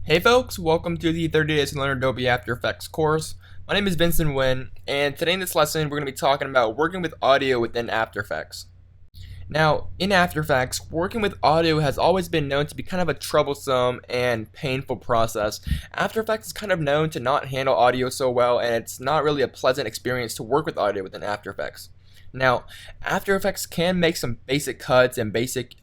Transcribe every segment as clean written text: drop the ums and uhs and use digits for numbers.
Hey folks, welcome to the 30 Days to Learn Adobe After Effects course. My name is Vincent Nguyen, and today in this lesson we're going to be talking about working with audio within After Effects. Now, in After Effects, working with audio has always been known to be kind of a troublesome and painful process. After Effects is kind of known to not handle audio so well, and it's not really a pleasant experience to work with audio within After Effects. Now, After Effects can make some basic cuts and basic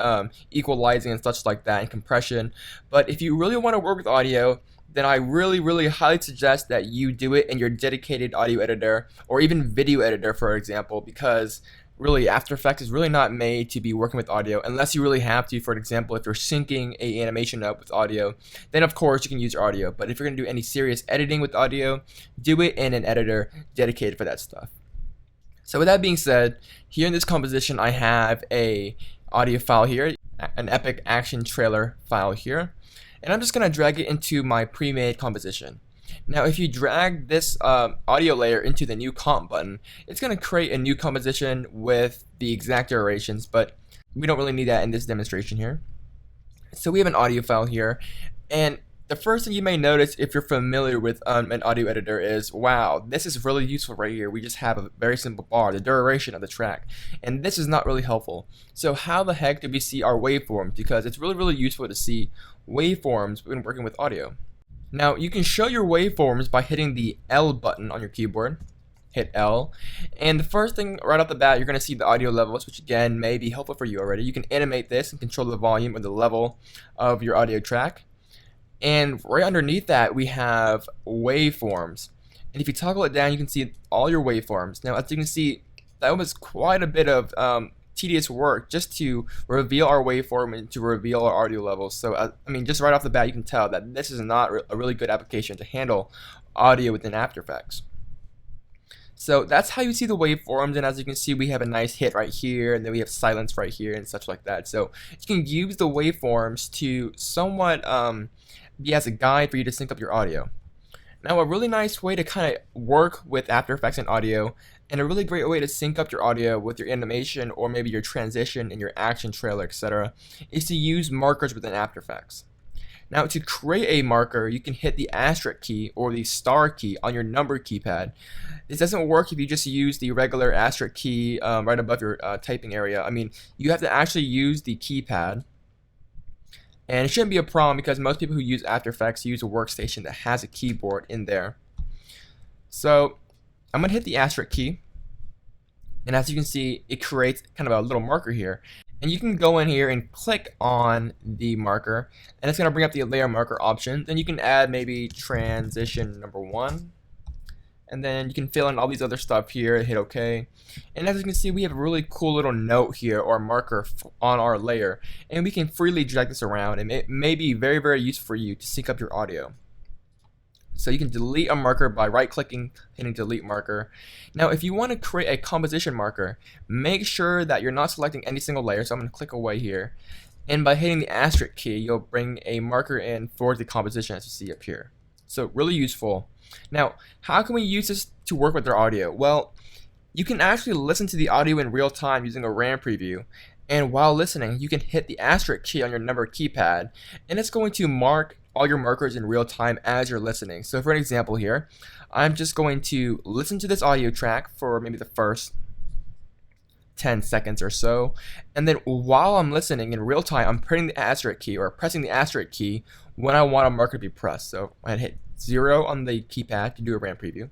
equalizing and such like that and compression, but if you really want to work with audio, then I really highly suggest that you do it in your dedicated audio editor or even video editor, for example, because really After Effects is really not made to be working with audio unless you really have to. For example, if you're syncing a animation up with audio, then of course you can use your audio, but if you're going to do any serious editing with audio, do it in an editor dedicated for that stuff. So with that being said, here in this composition I have a audio file here, an epic action trailer file here, and I'm just going to drag it into my pre-made composition. Now if you drag this audio layer into the new comp button, it's going to create a new composition with the exact durations, but we don't really need that in this demonstration here. So we have an audio file here, and the first thing you may notice if you're familiar with an audio editor is, wow, this is really useful right here. We just have a very simple bar, the duration of the track, and this is not really helpful. So how the heck do we see our waveforms? Because it's really useful to see waveforms when working with audio. Now you can show your waveforms by hitting the L button on your keyboard. Hit L, and the first thing right off the bat, you're going to see the audio levels, which again may be helpful for you already. You can animate this and control the volume or the level of your audio track. And right underneath that we have waveforms, and if you toggle it down you can see all your waveforms. Now as you can see, that was quite a bit of tedious work just to reveal our waveform and to reveal our audio levels. So I mean, just right off the bat you can tell that this is not a really good application to handle audio within After Effects. So that's how you see the waveforms, and as you can see we have a nice hit right here, and then we have silence right here and such like that. So you can use the waveforms to somewhat be as a guide for you to sync up your audio. Now a really nice way to kind of work with After Effects and audio, and a really great way to sync up your audio with your animation or maybe your transition in your action trailer, etc., is to use markers within After Effects. Now to create a marker, you can hit the asterisk key or the star key on your number keypad. This doesn't work if you just use the regular asterisk key right above your typing area. I mean, you have to actually use the keypad, and it shouldn't be a problem because most people who use After Effects use a workstation that has a keyboard in there. So I'm going to hit the asterisk key, and as you can see it creates kind of a little marker here. And you can go in here and click on the marker, and it's going to bring up the layer marker option. Then you can add maybe transition number 1, and then you can fill in all these other stuff here, hit OK. And as you can see, we have a really cool little note here or marker on our layer, and we can freely drag this around, and it may be very useful for you to sync up your audio. So you can delete a marker by right clicking, hitting delete marker. Now if you want to create a composition marker, make sure that you're not selecting any single layer. So I'm going to click away here, and by hitting the asterisk key you'll bring a marker in for the composition as you see up here. So really useful. Now how can we use this to work with our audio? Well, you can actually listen to the audio in real time using a RAM preview, and while listening you can hit the asterisk key on your number keypad, and it's going to mark all your markers in real time as you're listening. So for an example here, I'm just going to listen to this audio track for maybe the first 10 seconds or so, and then while I'm listening in real time I'm pressing the asterisk key or pressing the asterisk key when I want a marker to be pressed. So I hit 0 on the keypad to do a RAM preview.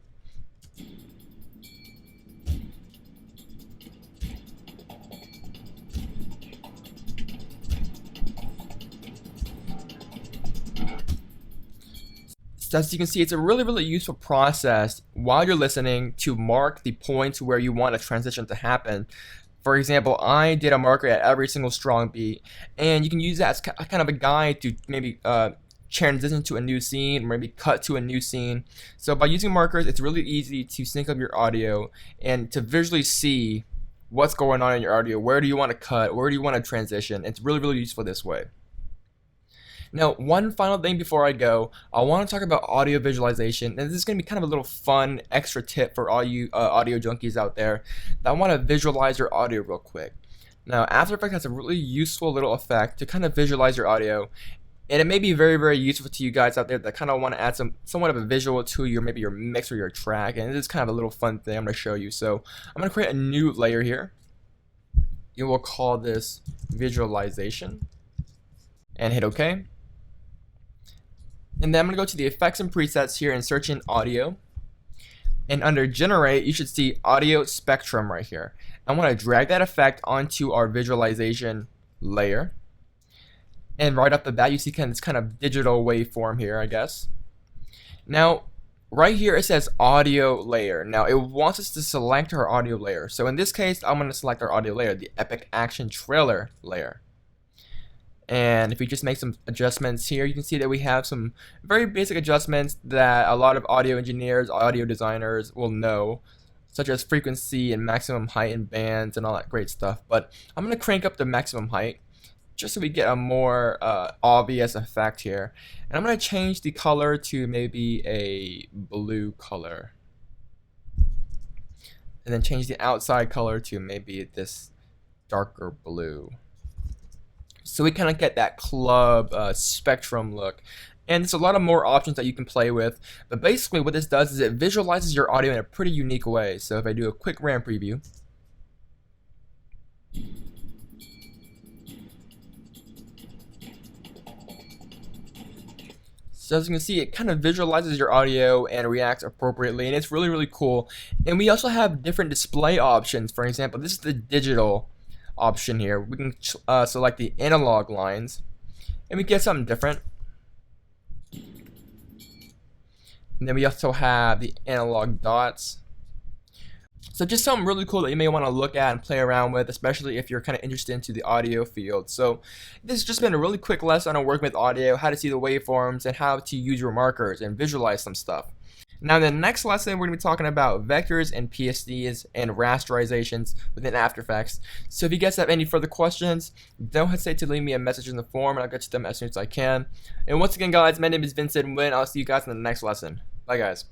So as you can see, it's a really useful process while you're listening to mark the points where you want a transition to happen. For example, I did a marker at every single strong beat, and you can use that as kind of a guide to maybe transition to a new scene or maybe cut to a new scene. So by using markers, it's really easy to sync up your audio and to visually see what's going on in your audio. Where do you want to cut? Where do you want to transition? It's really useful this way. Now, one final thing before I go, I want to talk about audio visualization, and this is going to be kind of a little fun extra tip for all you audio junkies out there that want to visualize your audio real quick. Now, After Effects has a really useful little effect to kind of visualize your audio, And it may be very, very useful to you guys out there that kind of want to add somewhat of a visual to maybe your mix or your track. And it is kind of a little fun thing I'm going to show you. So I'm going to create a new layer here. You will call this visualization and hit OK. And then I'm going to go to the effects and presets here and search in audio. And under generate, you should see audio spectrum right here. I want to drag that effect onto our visualization layer. And right off the bat, you see this kind of digital waveform here, I guess. Now, right here it says audio layer. Now, it wants us to select our audio layer. So in this case, I'm going to select our audio layer, the Epic Action Trailer layer. And if we just make some adjustments here, you can see that we have some very basic adjustments that a lot of audio engineers, audio designers will know, such as frequency and maximum height and bands and all that great stuff. But I'm going to crank up the maximum height just so we get a more obvious effect here. And I'm going to change the color to maybe a blue color. And then change the outside color to maybe this darker blue. So we kind of get that club spectrum look. And there's a lot of more options that you can play with. But basically what this does is it visualizes your audio in a pretty unique way. So if I do a quick RAM preview. So as you can see, it kind of visualizes your audio and reacts appropriately, and it's really, really cool. And we also have different display options. For example, this is the digital option here. We can select the analog lines, and we get something different. And then we also have the analog dots. So just something really cool that you may want to look at and play around with, especially if you're kind of interested into the audio field. So this has just been a really quick lesson on working with audio, how to see the waveforms, and how to use your markers and visualize some stuff. Now in the next lesson, we're going to be talking about vectors and PSDs and rasterizations within After Effects. So if you guys have any further questions, don't hesitate to leave me a message in the forum, and I'll get to them as soon as I can. And once again, guys, my name is Vincent Nguyen. I'll see you guys in the next lesson. Bye, guys.